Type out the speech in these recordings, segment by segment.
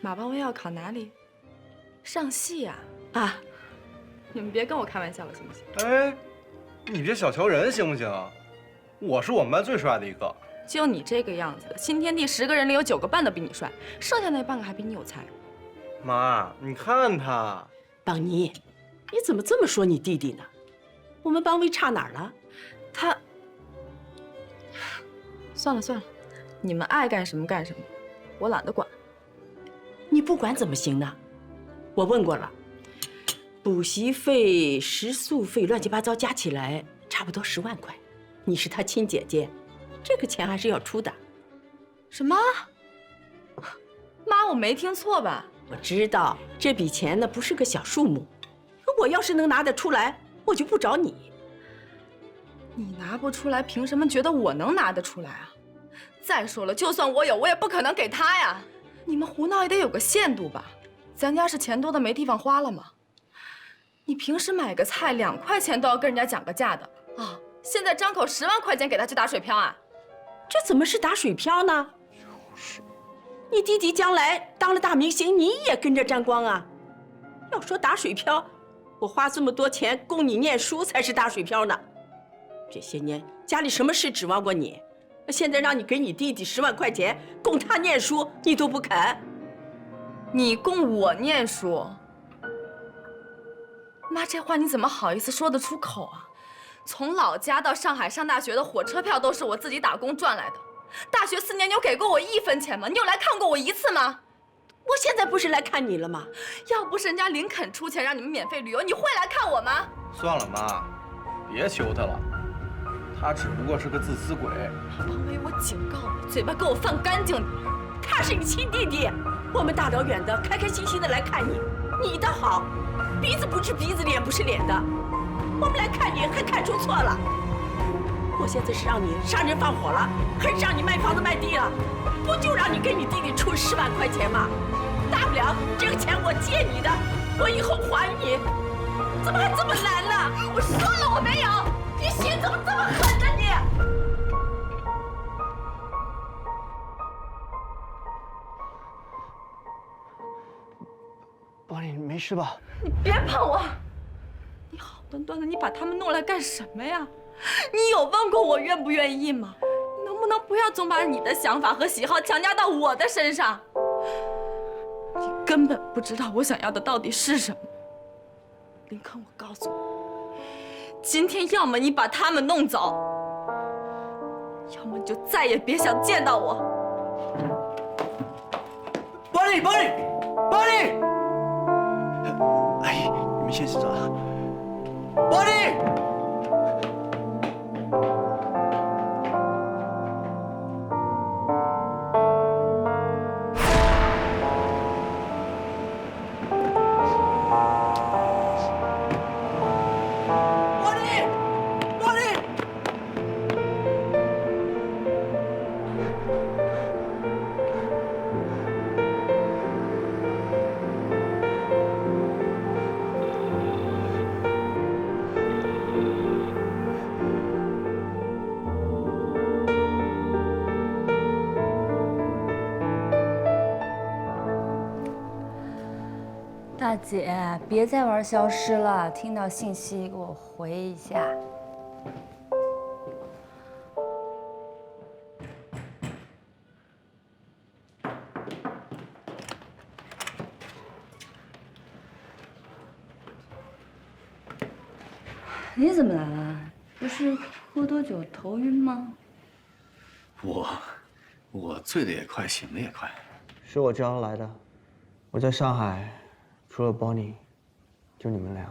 马邦威要考哪里？上戏呀！啊，你们别跟我开玩笑了，行不行？哎，你别小瞧人行不行？我是我们班最帅的一个。就你这个样子，新天地10个人里有9个半都比你帅，剩下那半个还比你有才。妈，你看他，邦尼，你怎么这么说你弟弟呢？我们邦威差哪儿了？他……算了算了，你们爱干什么干什么，我懒得管。你不管怎么行呢？我问过了，补习费、食宿费乱七八糟加起来差不多10万块。你是他亲姐姐，这个钱还是要出的。什么？妈，我没听错吧？我知道这笔钱呢不是个小数目，我要是能拿得出来，我就不找你。你拿不出来，凭什么觉得我能拿得出来啊？再说了，就算我有，我也不可能给他呀。你们胡闹也得有个限度吧？咱家是钱多的没地方花了吗？你平时买个菜2块钱都要跟人家讲个价的啊，现在张口10万块钱给他去打水漂啊？这怎么是打水漂呢？就是，你弟弟将来当了大明星，你也跟着沾光啊。要说打水漂，我花这么多钱供你念书才是打水漂呢。这些年家里什么事指望过你？现在让你给你弟弟10万块钱供他念书，你都不肯。你供我念书？妈，这话你怎么好意思说得出口啊？从老家到上海上大学的火车票都是我自己打工赚来的。大学4年，你有给过我1分钱吗？你有来看过我1次吗？我现在不是来看你了吗？要不是人家林肯出钱让你们免费旅游，你会来看我吗？算了妈，别求他了，他只不过是个自私鬼。马邦威，我警告你，嘴巴给我放干净点。他是你亲弟弟，我们大老远的开开心心的来看你，你的好，鼻子不是鼻子，脸不是脸的，我们来看你还看出错了。我现在是让你杀人放火了，还是让你卖房子卖地了？不就让你给你弟弟出10万块钱吗？大不了这个钱我借你的，我以后还你。怎么还这么难呢？我说了我没有，你心怎么这么狠呢你？邦尼，你没事吧？你别碰我！你好端端的，你把他们弄来干什么呀？你有问过我愿不愿意吗？你能不能不要总把你的想法和喜好强加到我的身上？你根本不知道我想要的到底是什么。林肯，我告诉你，今天要么你把他们弄走，要么你就再也别想见到我。邦尼，邦尼，邦尼！哎，你们先洗澡啊。邦尼！大姐，别再玩消失了，听到信息给我回一下。你怎么来了？不是喝多酒头晕吗？我醉的也快，醒的也快。是我叫他来的。我在上海，除了邦尼，就你们俩。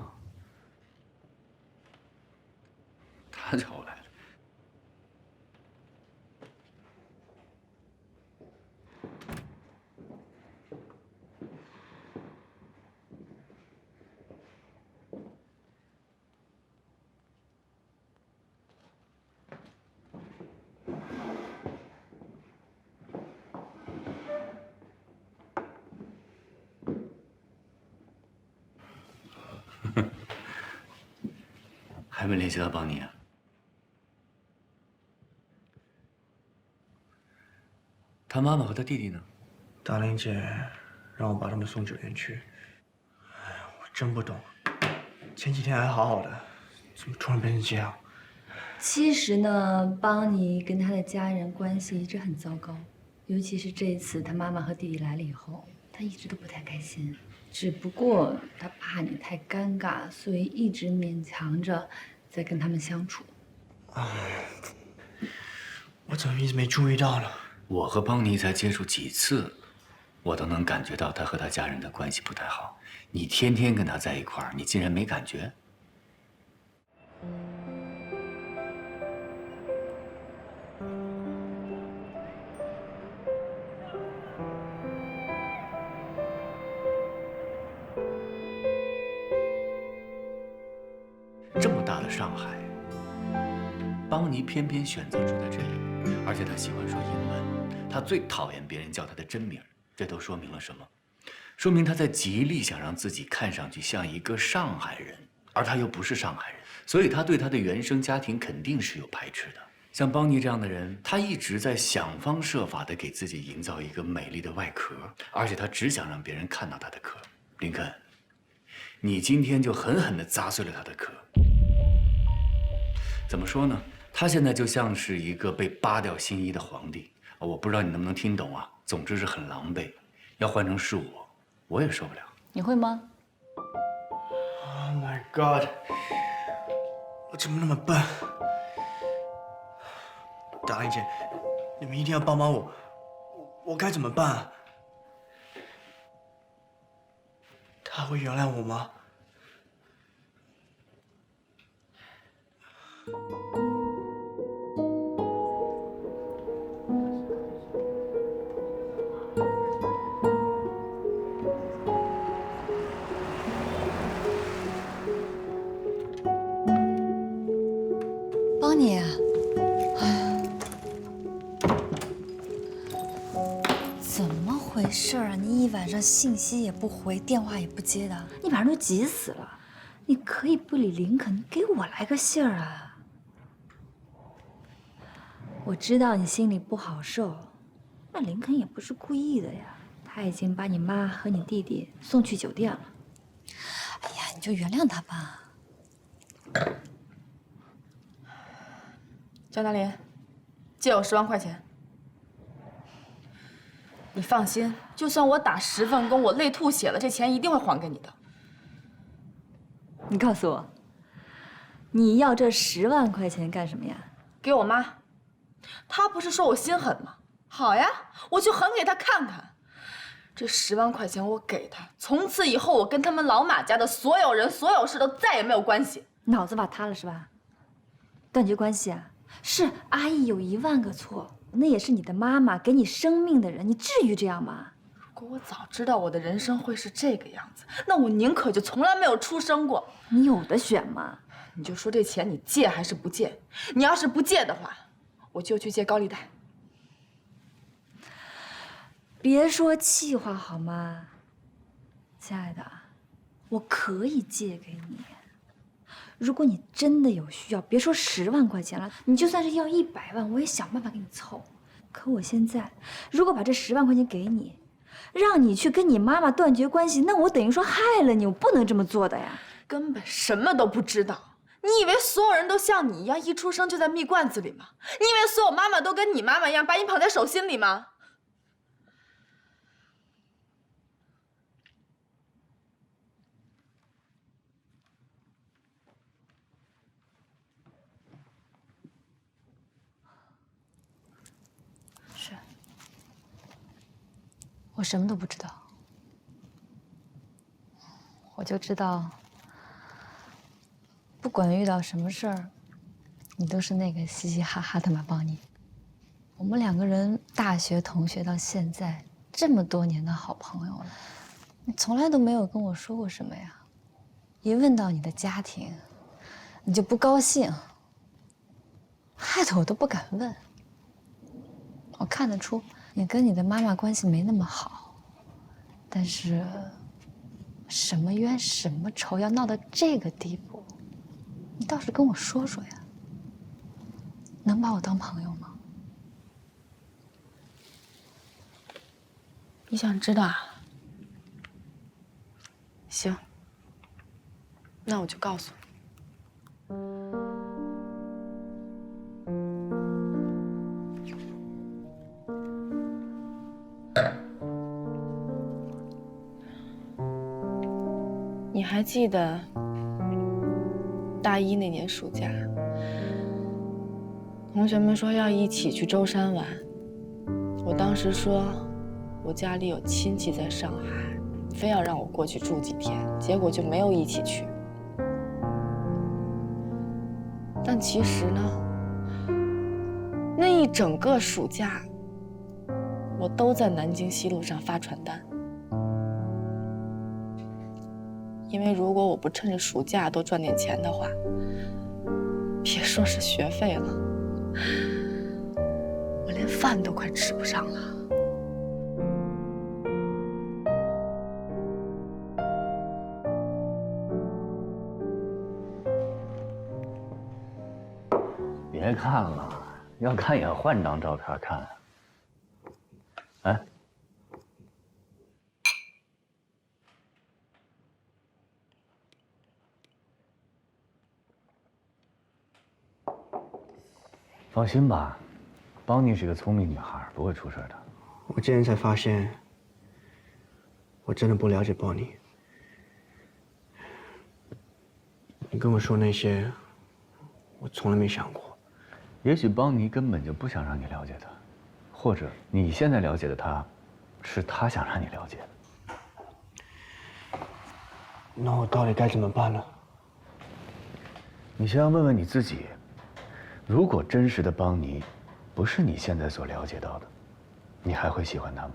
他叫我来的。还没联系到邦尼啊？他妈妈和他弟弟呢？达令姐让我把他们送酒店去。哎，我真不懂，前几天还好好的，怎么突然变成这样？其实呢，邦尼跟他的家人关系一直很糟糕，尤其是这一次他妈妈和弟弟来了以后，他一直都不太开心。只不过他怕你太尴尬，所以一直勉强着在跟他们相处。我怎么一直没注意到呢？我和邦尼才接触几次，我都能感觉到他和他家人的关系不太好。你天天跟他在一块儿，你竟然没感觉？这么大的上海，邦尼偏偏选择住在这里，而且他喜欢说英文，他最讨厌别人叫他的真名。这都说明了什么？说明他在极力想让自己看上去像一个上海人，而他又不是上海人，所以他对他的原生家庭肯定是有排斥的。像邦尼这样的人，他一直在想方设法地给自己营造一个美丽的外壳，而且他只想让别人看到他的壳。林肯，你今天就狠狠地砸碎了他的壳。怎么说呢？他现在就像是一个被扒掉新衣的皇帝。我不知道你能不能听懂啊。总之是很狼狈。要换成是我也受不了。你会吗？ Oh my god！ 我怎么那么笨？达令姐，你们一定要帮帮我，我该怎么办啊？他会原谅我吗？帮你。怎么回事啊？你一晚上信息也不回，电话也不接的，你晚上都急死了。你可以不理林肯，给我来个信儿啊！我知道你心里不好受，那林肯也不是故意的呀，他已经把你妈和你弟弟送去酒店了。哎呀，你就原谅他吧。江大林，借我10万块钱。你放心，就算我打10份工，我累吐血了，这钱一定会还给你的。你告诉我，你要这10万块钱干什么呀？给我妈，她不是说我心狠吗？好呀，我就狠给她看看。这10万块钱我给她，从此以后我跟他们老马家的所有人、所有事都再也没有关系。脑子瓦塌了是吧？断绝关系啊？是阿义有1万个错，那也是你的妈妈给你生命的人，你至于这样吗？如果我早知道我的人生会是这个样子，那我宁可就从来没有出生过。你有的选吗？你就说这钱你借还是不借？你要是不借的话，我就去借高利贷。别说气话好吗？亲爱的，我可以借给你。如果你真的有需要，别说10万块钱了，你就算是要100万，我也想办法给你凑。可我现在如果把这10万块钱给你，让你去跟你妈妈断绝关系，那我等于说害了你，我不能这么做的呀。根本什么都不知道。你以为所有人都像你一样，一出生就在蜜罐子里吗？你以为所有妈妈都跟你妈妈一样，把你捧在手心里吗？是，我什么都不知道，我就知道，不管遇到什么事儿，你都是那个嘻嘻哈哈的马邦尼。我们2个人大学同学到现在这么多年的好朋友了，你从来都没有跟我说过什么呀？一问到你的家庭，你就不高兴，害得我都不敢问。我看得出你跟你的妈妈关系没那么好，但是什么冤什么仇要闹到这个地步，你倒是跟我说说呀。能把我当朋友吗？你想知道啊？那我就告诉你。你还记得大一那年暑假，同学们说要一起去舟山玩，我当时说我家里有亲戚在上海，非要让我过去住几天，结果就没有一起去。但其实呢，那一整个暑假，我都在南京西路上发传单。因为如果我不趁着暑假多赚点钱的话，别说是学费了，我连饭都快吃不上了。别看了，要看也换张照片看。哎。放心吧，邦妮是个聪明女孩，不会出事的。我今天才发现，我真的不了解邦妮。你跟我说那些，我从来没想过。也许邦妮根本就不想让你了解她，或者你现在了解的她，是她想让你了解的。那我到底该怎么办呢？你先要问问你自己。如果真实的邦妮不是你现在所了解到的，你还会喜欢她吗？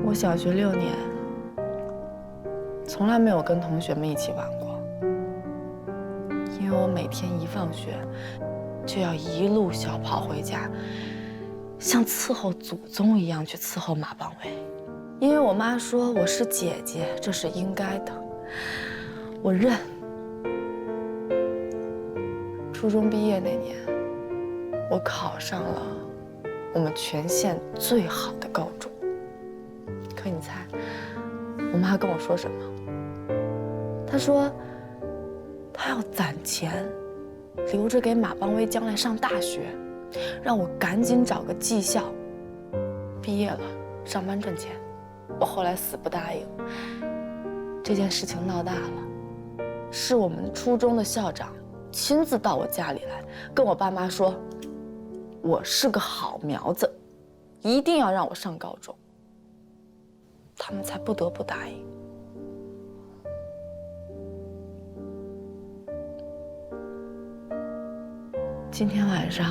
我小学6年，从来没有跟同学们一起玩过，因为我每天一放学就要一路小跑回家，像伺候祖宗一样去伺候马邦威。因为我妈说我是姐姐，这是应该的，我认。初中毕业那年，我考上了我们全县最好的高中。可你猜，我妈跟我说什么？她说，她要攒钱，留着给马邦威将来上大学，让我赶紧找个技校，毕业了上班赚钱。我后来死不答应。这件事情闹大了，是我们初中的校长亲自到我家里来，跟我爸妈说，我是个好苗子，一定要让我上高中。他们才不得不答应。今天晚上，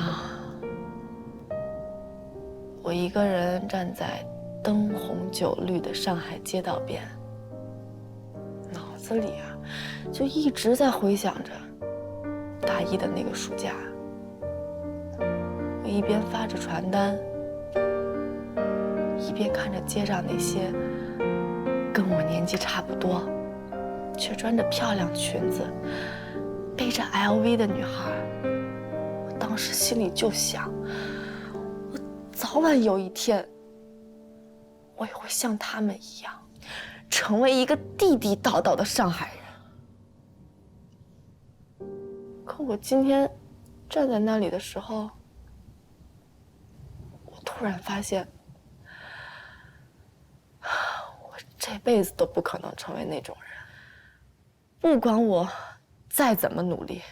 我一个人站在灯红酒绿的上海街道边，脑子里啊，就一直在回想着大一的那个暑假。我一边发着传单，一边看着街上那些跟我年纪差不多，却穿着漂亮裙子、背着 LV 的女孩，我当时心里就想，我早晚有一天，我也会像他们一样，成为一个地地道道的上海人。可我今天站在那里的时候，我突然发现，这辈子都不可能成为那种人。不管我再怎么努力，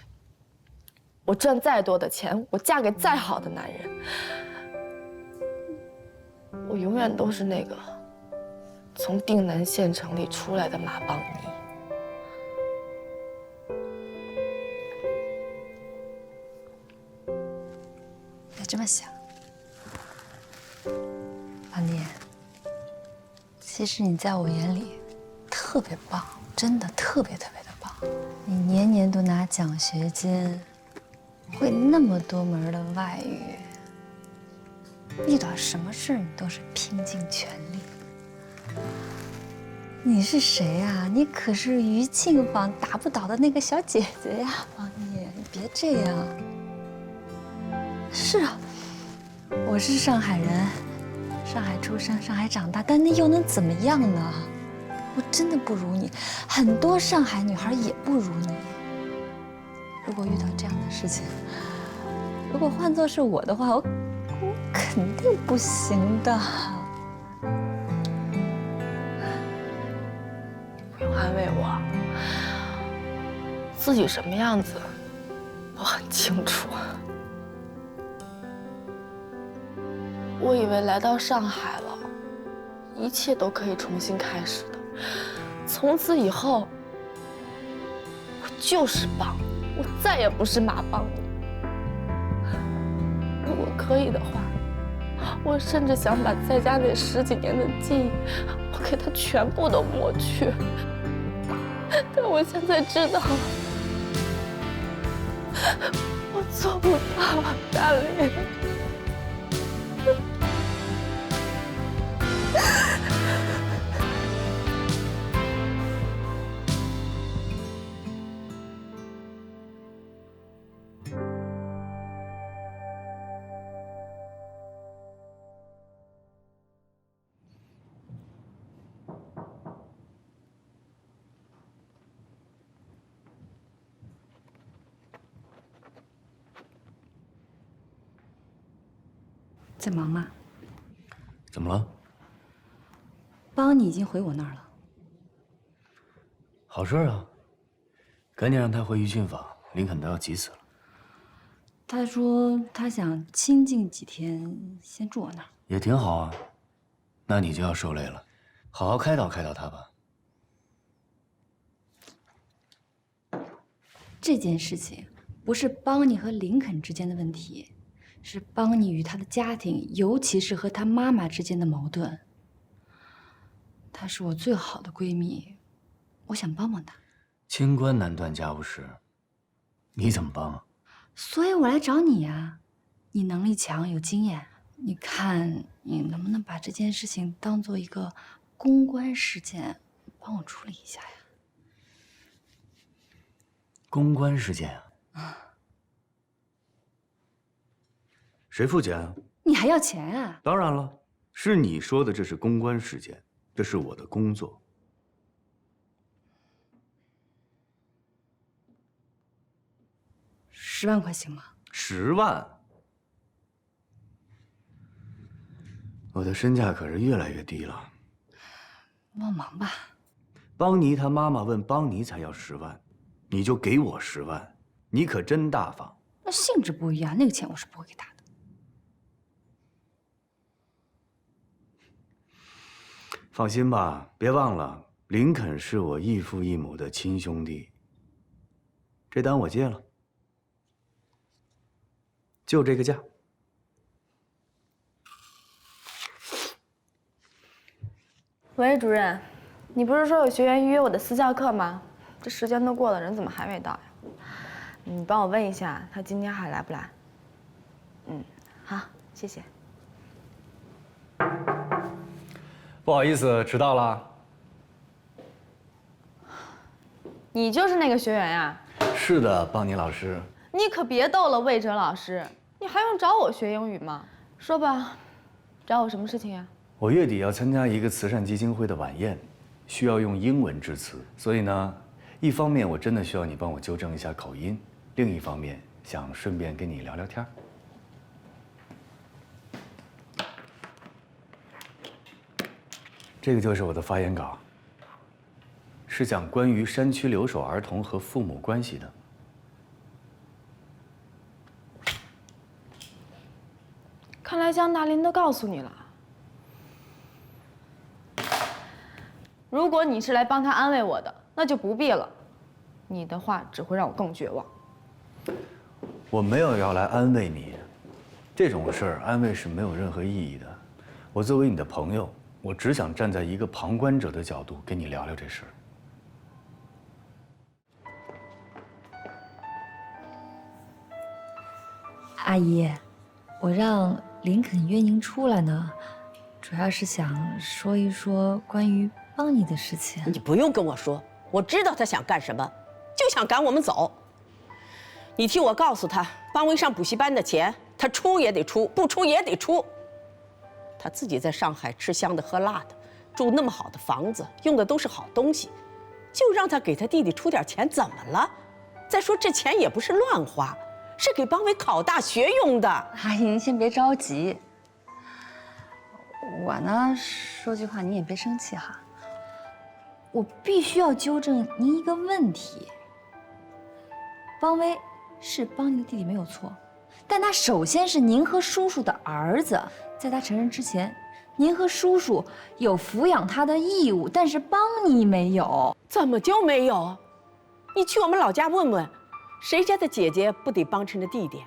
我赚再多的钱，我嫁给再好的男人，我永远都是那个从定南县城里出来的马邦妮。别这么想，邦妮。其实你在我眼里特别棒，真的特别的棒。你年年都拿奖学金，会那么多门的外语，遇到什么事你都是拼尽全力。你是谁呀？你可是于庆坊打不倒的那个小姐姐呀，邦妮，你别这样。是啊，我是上海人，上海出生，上海长大，但那又能怎么样呢？我真的不如你，很多上海女孩也不如你。如果遇到这样的事情，如果换作是我的话，我肯定不行的。不用安慰我，自己什么样子，我很清楚。我以为来到上海了，一切都可以重新开始的。从此以后，我就是邦，我再也不是马邦妮。如果可以的话，我甚至想把在家那10几年的记忆，我给它全部都抹去。但我现在知道，我做不到，大林。在忙吗？怎么了？邦妮已经回我那儿了。好事啊，赶紧让他回于庆坊，林肯都要急死了。他说他想清静几天，先住我那儿。也挺好啊，那你就要受累了，好好开导开导他吧。这件事情不是邦妮和林肯之间的问题，是邦妮与他的家庭，尤其是和他妈妈之间的矛盾。她是我最好的闺蜜，我想帮帮她。清官难断家务事，你怎么帮啊？所以我来找你呀，你能力强，有经验，你看你能不能把这件事情当做一个公关事件，帮我处理一下呀？公关事件啊？谁付钱啊？你还要钱啊？当然了，是你说的这是公关事件，这是我的工作。10万块行吗？10万？我的身价可是越来越低了。帮忙吧。邦妮她妈妈问邦妮才要10万，你就给我10万，你可真大方。那性质不一样，那个钱我是不会给他的。放心吧，别忘了，林肯是我异父异母的亲兄弟。这单我接了，就这个价。喂，主任，你不是说有学员预约我的私教课吗？这时间都过了，人怎么还没到呀？你帮我问一下，他今天还来不来？好，谢谢。不好意思，迟到了。你就是那个学员呀？是的，邦妮老师。你可别逗了，魏哲老师，你还用找我学英语吗？说吧，找我什么事情呀？我月底要参加一个慈善基金会的晚宴，需要用英文致辞，所以呢，一方面我真的需要你帮我纠正一下口音，另一方面想顺便跟你聊聊天。这个就是我的发言稿，是讲关于山区留守儿童和父母关系的。看来江大林都告诉你了。如果你是来帮他安慰我的，那就不必了。你的话只会让我更绝望。我没有要来安慰你，这种事儿安慰是没有任何意义的。我作为你的朋友，我只想站在一个旁观者的角度跟你聊聊这事儿。阿姨，我让林肯约您出来呢，主要是想说一说关于帮你的事情。你不用跟我说，我知道他想干什么，就想赶我们走。你替我告诉他，邦威上补习班的钱，他出也得出，不出也得出。他自己在上海吃香的喝辣的，住那么好的房子，用的都是好东西，就让他给他弟弟出点钱，怎么了？再说这钱也不是乱花，是给邦威考大学用的。阿姨，您先别着急。我呢，说句话，你也别生气哈。我必须要纠正您一个问题。邦威是邦尼的弟弟没有错，但他首先是您和叔叔的儿子，在他成人之前，您和叔叔有抚养他的义务，但是邦尼没有。怎么就没有？你去我们老家问问，谁家的姐姐不得帮衬着弟弟？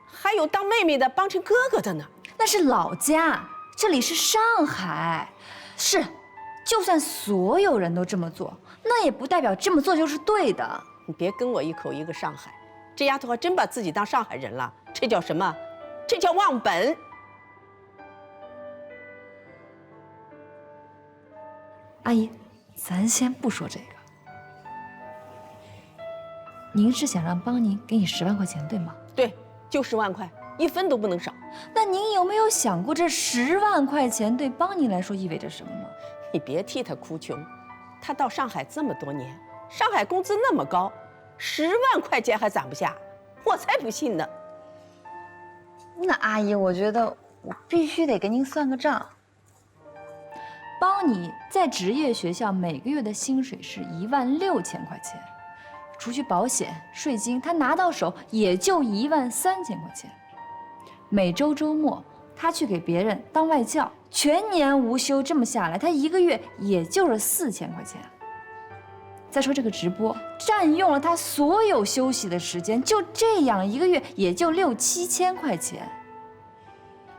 还有当妹妹的帮衬哥哥的呢。那是老家，这里是上海。是，就算所有人都这么做，那也不代表这么做就是对的。你别跟我一口一个上海，这丫头还真把自己当上海人了，这叫什么？这叫忘本。阿姨，咱先不说这个。您是想让邦尼给你10万块钱，对吗？对，就10万块，1分都不能少。那您有没有想过，这10万块钱对邦尼来说意味着什么呢？你别替他哭穷，他到上海这么多年，上海工资那么高，10万块钱还攒不下，我才不信呢。那阿姨，我觉得我必须得给您算个账。邦尼在职业学校每个月的薪水是16000块钱，除去保险、税金，他拿到手也就13000块钱。每周周末，他去给别人当外教，全年无休，这么下来，他一个月也就是4000块钱。再说这个直播，占用了他所有休息的时间，就这样一个月也就6、7千块钱。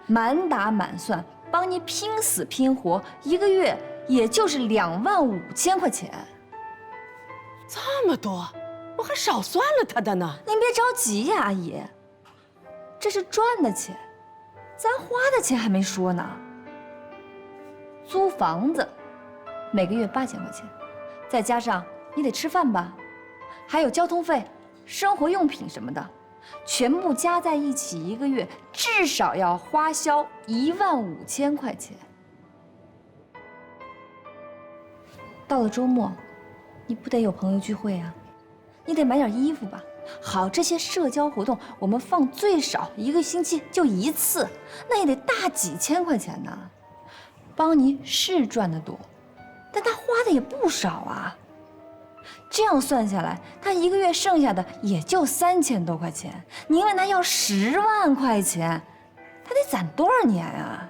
满打满算，邦尼拼死拼活，一个月也就是2万5千块钱。这么多，我还少算了他的呢。您别着急呀，阿姨，这是赚的钱，咱花的钱还没说呢。租房子，每个月8000块钱，再加上你得吃饭吧，还有交通费、生活用品什么的，全部加在一起，一个月至少要花销1万5千块钱。到了周末，你不得有朋友聚会啊？你得买点衣服吧。好，这些社交活动我们放最少1个星期就1次，那也得大几千块钱呢。邦尼是赚得多，但他花的也不少啊。这样算下来，他一个月剩下的也就3000多块钱。您问他要10万块钱，他得攒多少年啊？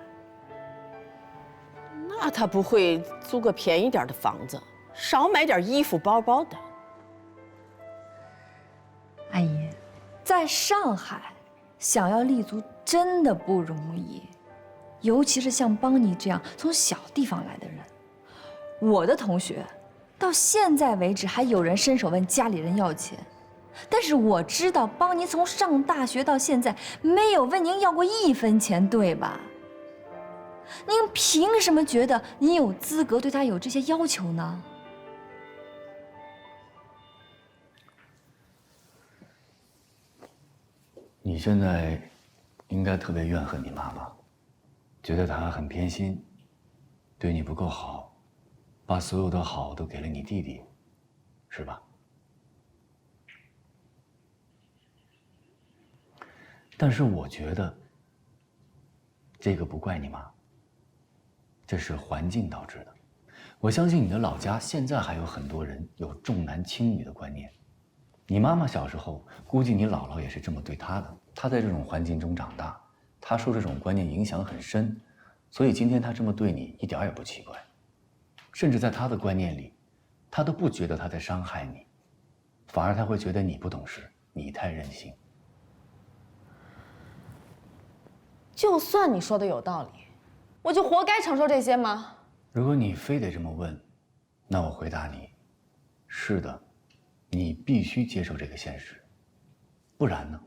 那他不会租个便宜点的房子，少买点衣服包包的？阿姨，在上海想要立足真的不容易，尤其是像邦尼这样从小地方来的人。我的同学到现在为止还有人伸手问家里人要钱，但是我知道邦尼从上大学到现在没有问您要过1分钱，对吧？您凭什么觉得您有资格对他有这些要求呢？你现在应该特别怨恨你妈妈，觉得她很偏心，对你不够好，把所有的好都给了你弟弟，是吧？但是我觉得这个不怪你妈，这是环境导致的。我相信你的老家现在还有很多人有重男轻女的观念。你妈妈小时候，估计你姥姥也是这么对她的。她在这种环境中长大，她受这种观念影响很深，所以今天她这么对你一点也不奇怪。甚至在她的观念里，她都不觉得她在伤害你，反而她会觉得你不懂事，你太任性。就算你说的有道理，我就活该承受这些吗？如果你非得这么问，那我回答你，是的，你必须接受这个现实，不然呢？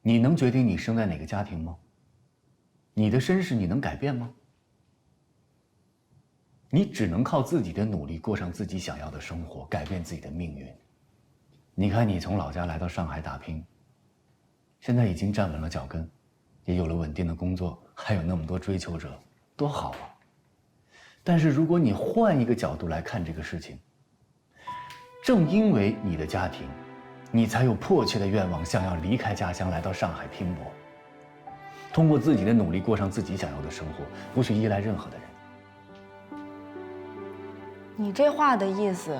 你能决定你生在哪个家庭吗？你的身世你能改变吗？你只能靠自己的努力过上自己想要的生活，改变自己的命运。你看，你从老家来到上海打拼，现在已经站稳了脚跟，也有了稳定的工作，还有那么多追求者，多好啊！但是如果你换一个角度来看这个事情，正因为你的家庭，你才有迫切的愿望，想要离开家乡来到上海拼搏，通过自己的努力过上自己想要的生活，不去依赖任何的人。你这话的意思，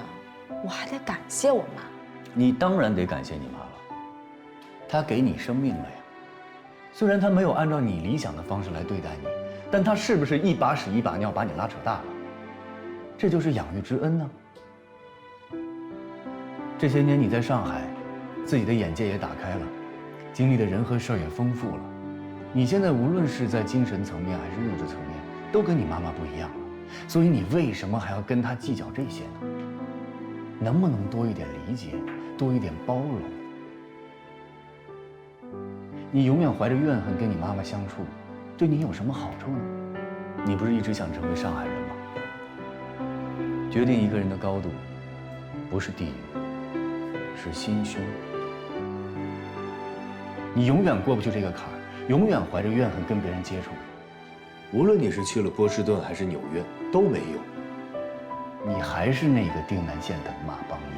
我还得感谢我妈。你当然得感谢你妈了，她给你生命了呀。虽然她没有按照你理想的方式来对待你，但她是不是一把屎一把尿把你拉扯大了？这就是养育之恩呢。这些年你在上海，自己的眼界也打开了，经历的人和事儿也丰富了。你现在无论是在精神层面还是物质层面，都跟你妈妈不一样了。所以你为什么还要跟她计较这些呢？能不能多一点理解，多一点包容？你永远怀着怨恨跟你妈妈相处，对你有什么好处呢？你不是一直想成为上海人吗？决定一个人的高度，不是地域，是心胸。你永远过不去这个坎儿，永远怀着怨恨跟别人接触。无论你是去了波士顿还是纽约，都没用。你还是那个定南县的马邦一。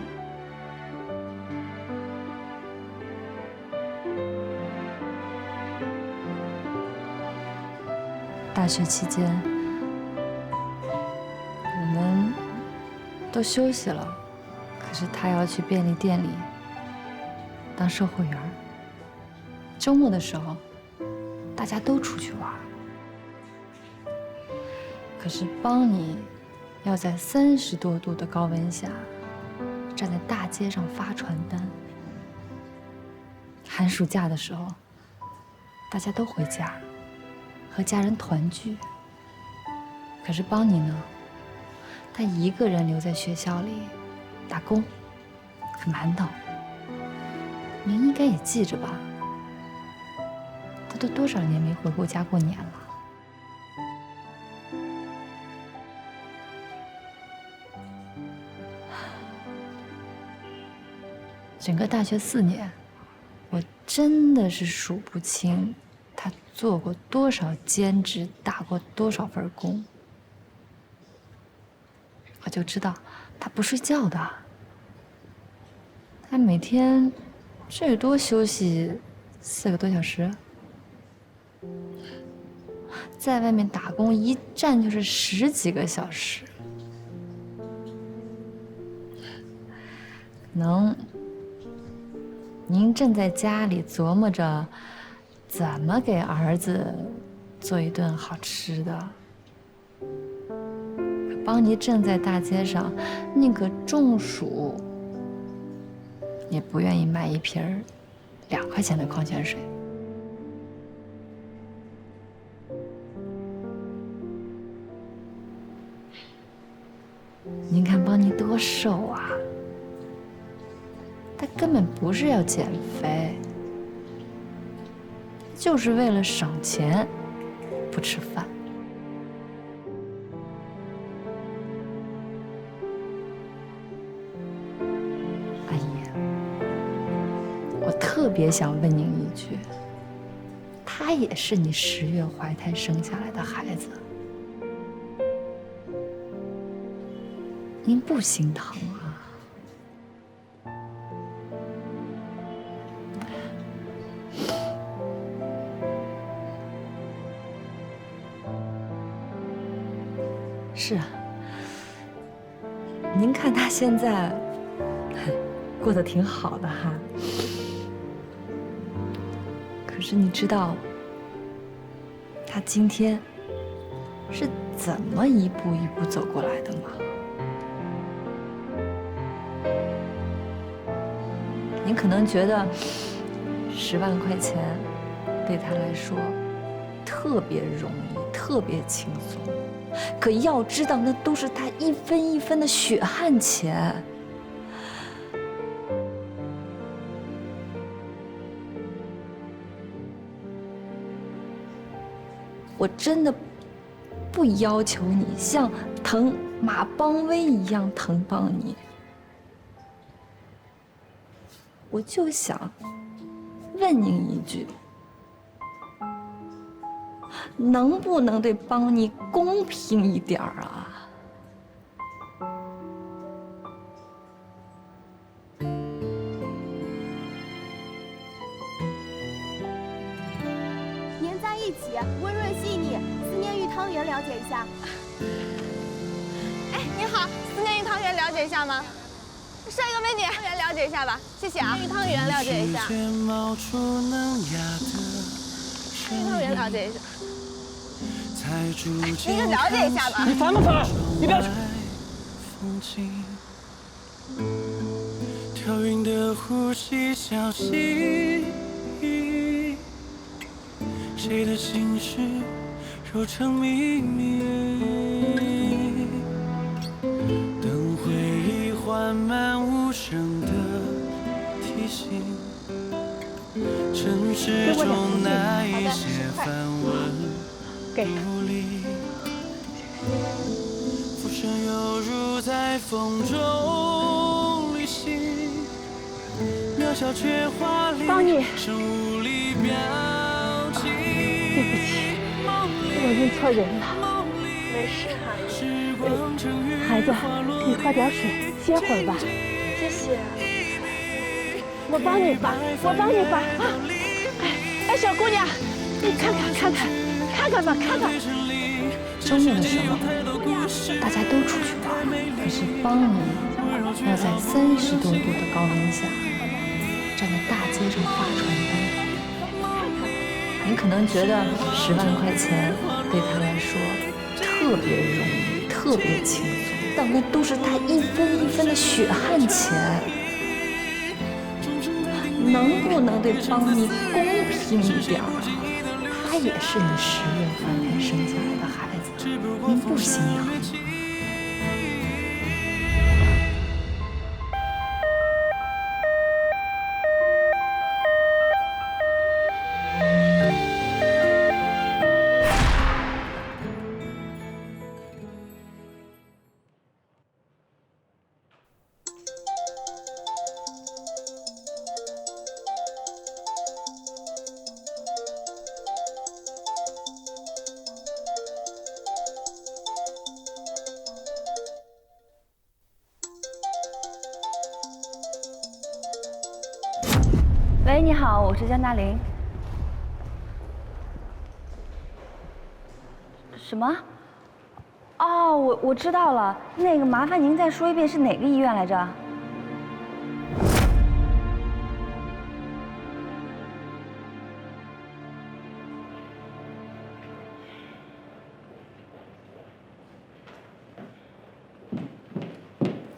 大学期间，我们都休息了，可是他要去便利店里当售货员。周末的时候，大家都出去玩。可是邦尼要在30多度的高温下，站在大街上发传单。寒暑假的时候，大家都回家，和家人团聚。可是邦尼呢，他一个人留在学校里打工，很馒头。您应该也记着吧？他都多少年没回过家过年了。整个大学4年，我真的是数不清他做过多少兼职，打过多少份工。我就知道他不睡觉的，他每天最多休息4个多小时，在外面打工一站就是10几个小时，可能您正在家里琢磨着怎么给儿子做一顿好吃的，可邦尼正在大街上宁可中暑，也不愿意买一瓶2块钱的矿泉水。您看邦尼多瘦啊！他根本不是要减肥，就是为了省钱，不吃饭。阿姨，我特别想问您一句，他也是你10月怀胎生下来的孩子，您不心疼啊？是啊，您看他现在过得挺好的哈。可是你知道他今天是怎么一步一步走过来的吗？您可能觉得10万块钱对他来说特别容易，特别轻松。可要知道，那都是他一分一分的血汗钱。我真的不要求你像疼马邦威一样疼邦尼。我就想问您一句，能不能对邦尼公平一点啊？粘在一起，温润细腻。思念玉汤圆，了解一下。哎，您好，思念玉汤圆，了解一下吗？上一个美女，汤圆了解一下吧，谢谢啊。玉汤圆了解一下。玉汤圆了解一下。您就了解一下吧。你烦不烦？你不要去。调匀的呼吸小溪，谁的心事揉成秘密，等回忆缓慢无声的提醒，城市中那一些繁文牍砺，浮生犹如在风中旅行，渺小却华丽，生无力表情。对不起，我认错人了。没事，孩子，你喝点水，歇会儿吧。谢谢。我帮你拔，我帮你拔啊！哎，小姑娘，你看吧，看看。周末的时候，大家都出去玩，可是邦尼要在30多度的高温下，站在大街上发传单。你可能觉得10万块钱对他来说特别容易，特别轻松，但那都是他一分一分的血汗钱。能不能对邦尼公平一点啊？他也是你10月份才生下来的孩子，您不心疼吗？喂，你好，我是江大林。什么？哦，我知道了，那个麻烦您再说一遍是哪个医院来着？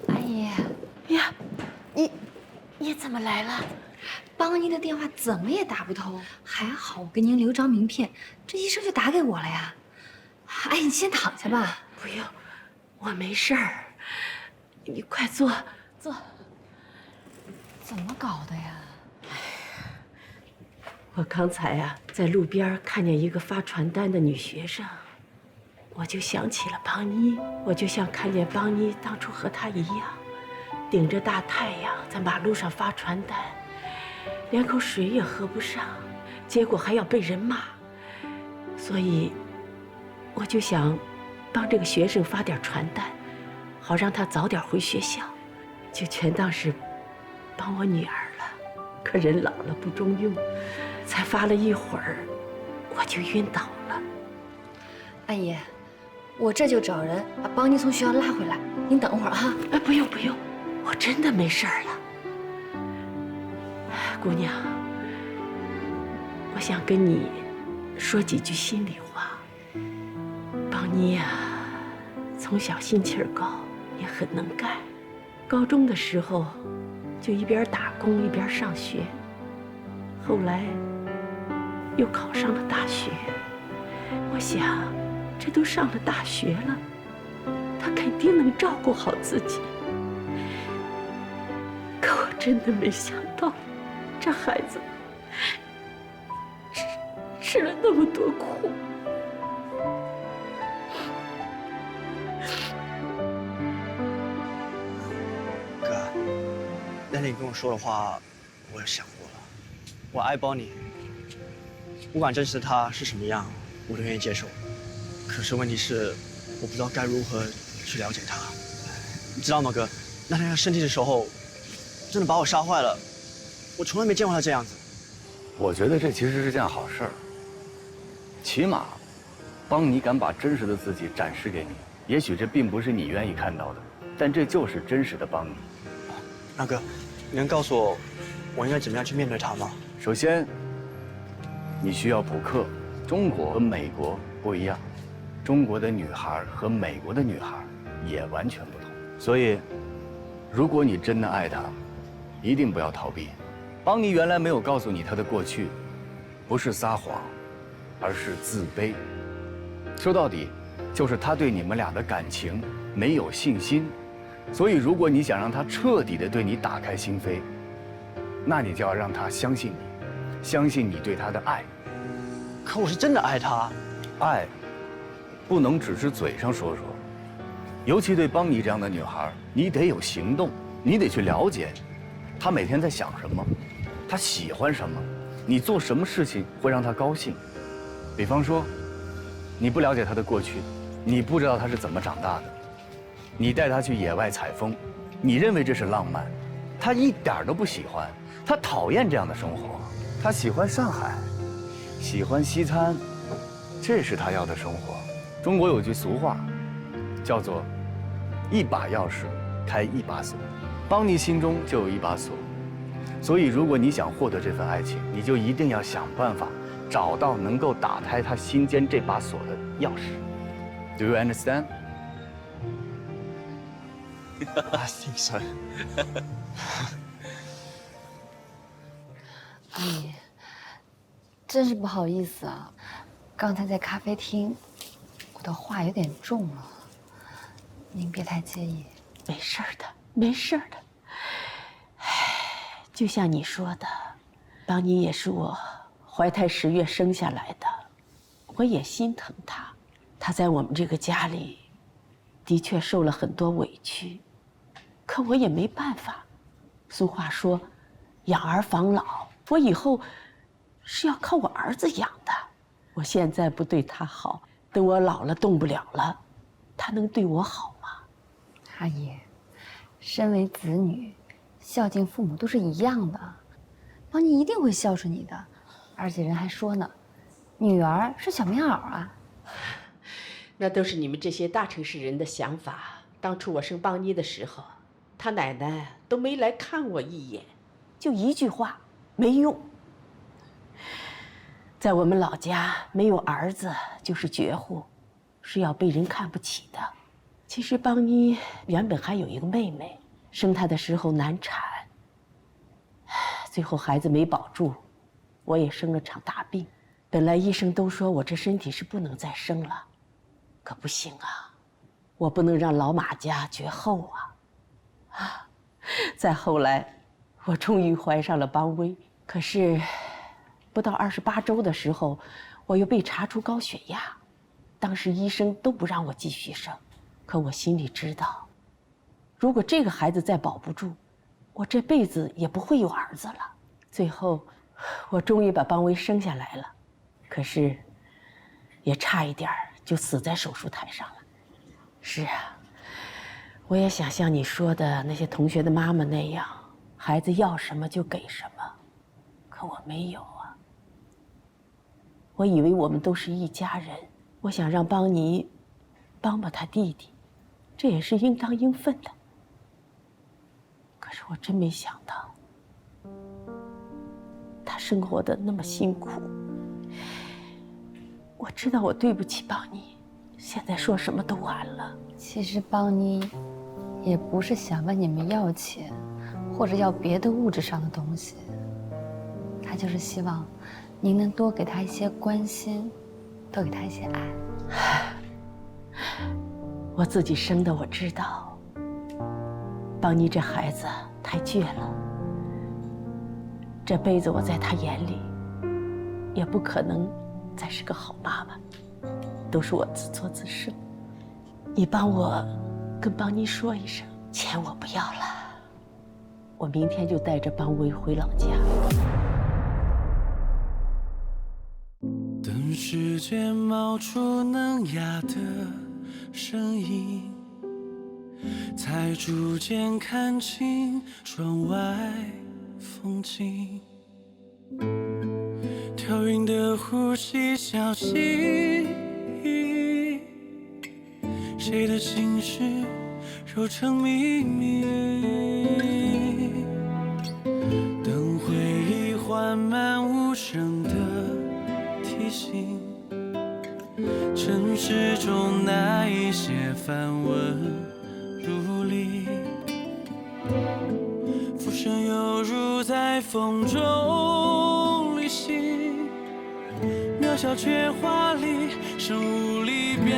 阿姨，呀，你怎么来了？邦尼的电话怎么也打不通，还好我给您留张名片，这医生就打给我了呀。阿姨，你先躺下吧。不用，我没事儿。你快坐。怎么搞的呀？我刚才啊，在路边看见一个发传单的女学生，我就想起了邦尼，我就像看见邦尼当初和她一样，顶着大太阳在马路上发传单，连口水也喝不上，结果还要被人骂，所以我就想帮这个学生发点传单，好让她早点回学校，就全当是帮我女儿了。可人老了不中用，才发了一会儿，我就晕倒了。阿姨，我这就找人把邦尼从学校拉回来，您等会儿哈。哎，不用，我真的没事儿了。姑娘，我想跟你说几句心里话。邦尼呀，从小心气儿高，也很能干。高中的时候就一边打工一边上学，后来又考上了大学。我想，这都上了大学了，他肯定能照顾好自己。可我真的没想到，这孩子吃了那么多苦。你跟我说的话，我也想过了。我爱邦尼，不管真实的他是什么样，我都愿意接受。可是问题是，我不知道该如何去了解他。你知道吗，哥？那天他生气的时候，真的把我吓坏了。我从来没见过他这样子。我觉得这其实是件好事儿，起码邦尼敢把真实的自己展示给你。也许这并不是你愿意看到的，但这就是真实的邦尼。那哥，你能告诉我，我应该怎么样去面对他吗？首先，你需要补课。中国和美国不一样，中国的女孩和美国的女孩也完全不同。所以，如果你真的爱她，一定不要逃避。邦尼原来没有告诉你他的过去，不是撒谎，而是自卑。说到底，就是他对你们俩的感情没有信心。所以，如果你想让他彻底的对你打开心扉，那你就要让他相信你，相信你对他的爱。可我是真的爱他。爱，不能只是嘴上说说。尤其对邦尼这样的女孩，你得有行动，你得去了解，她每天在想什么，她喜欢什么，你做什么事情会让她高兴。比方说，你不了解她的过去，你不知道她是怎么长大的，你带她去野外采风，你认为这是浪漫，她一点都不喜欢，她讨厌这样的生活，她喜欢上海，喜欢西餐，这是她要的生活。中国有句俗话，叫做“一把钥匙开一把锁”，邦尼心中就有一把锁。所以，如果你想获得这份爱情，你就一定要想办法找到能够打开他心间这把锁的钥匙。Do you understand? I think so. 阿姨，真是不好意思啊，刚才在咖啡厅，我的话有点重了，您别太介意。没事儿的，没事儿的。唉，就像你说的，邦尼也是我怀胎10月生下来的，我也心疼他。他在我们这个家里，的确受了很多委屈，可我也没办法。俗话说，养儿防老，我以后是要靠我儿子养的。我现在不对他好，等我老了动不了了，他能对我好吗？阿姨，身为子女，孝敬父母都是一样的，邦尼一定会孝顺你的。而且人还说呢，女儿是小棉袄啊。那都是你们这些大城市人的想法。当初我生邦尼的时候，他奶奶都没来看我一眼，就一句话，没用。在我们老家，没有儿子就是绝户，是要被人看不起的。其实邦尼原本还有一个妹妹，生她的时候难产，最后孩子没保住，我也生了场大病。本来医生都说我这身体是不能再生了，可不行啊，我不能让老马家绝后啊！再后来，我终于怀上了邦威，可是不到28周的时候，我又被查出高血压，当时医生都不让我继续生。可我心里知道，如果这个孩子再保不住，我这辈子也不会有儿子了。最后，我终于把邦威生下来了，可是也差一点就死在手术台上了。是啊，我也想像你说的那些同学的妈妈那样，孩子要什么就给什么，可我没有啊。我以为我们都是一家人，我想让邦尼帮帮他弟弟，这也是应当应分的。可是我真没想到，他生活的那么辛苦。我知道我对不起邦尼，现在说什么都晚了。其实邦尼也不是想问你们要钱，或者要别的物质上的东西，他就是希望您能多给他一些关心，多给他一些爱。我自己生的，我知道。邦尼这孩子太倔了，这辈子我在他眼里也不可能再是个好妈妈，都是我自作自受。你帮我跟邦尼说一声，钱我不要了，我明天就带着邦威回老家。等时间冒出嫩芽的身影，才逐渐看清窗外风景。调匀的呼吸，小心翼翼，谁的心事揉成秘密。等回忆缓慢无声的提醒，城市中那一些繁文如里，浮生犹如在风中旅行，渺小却华丽，生无力表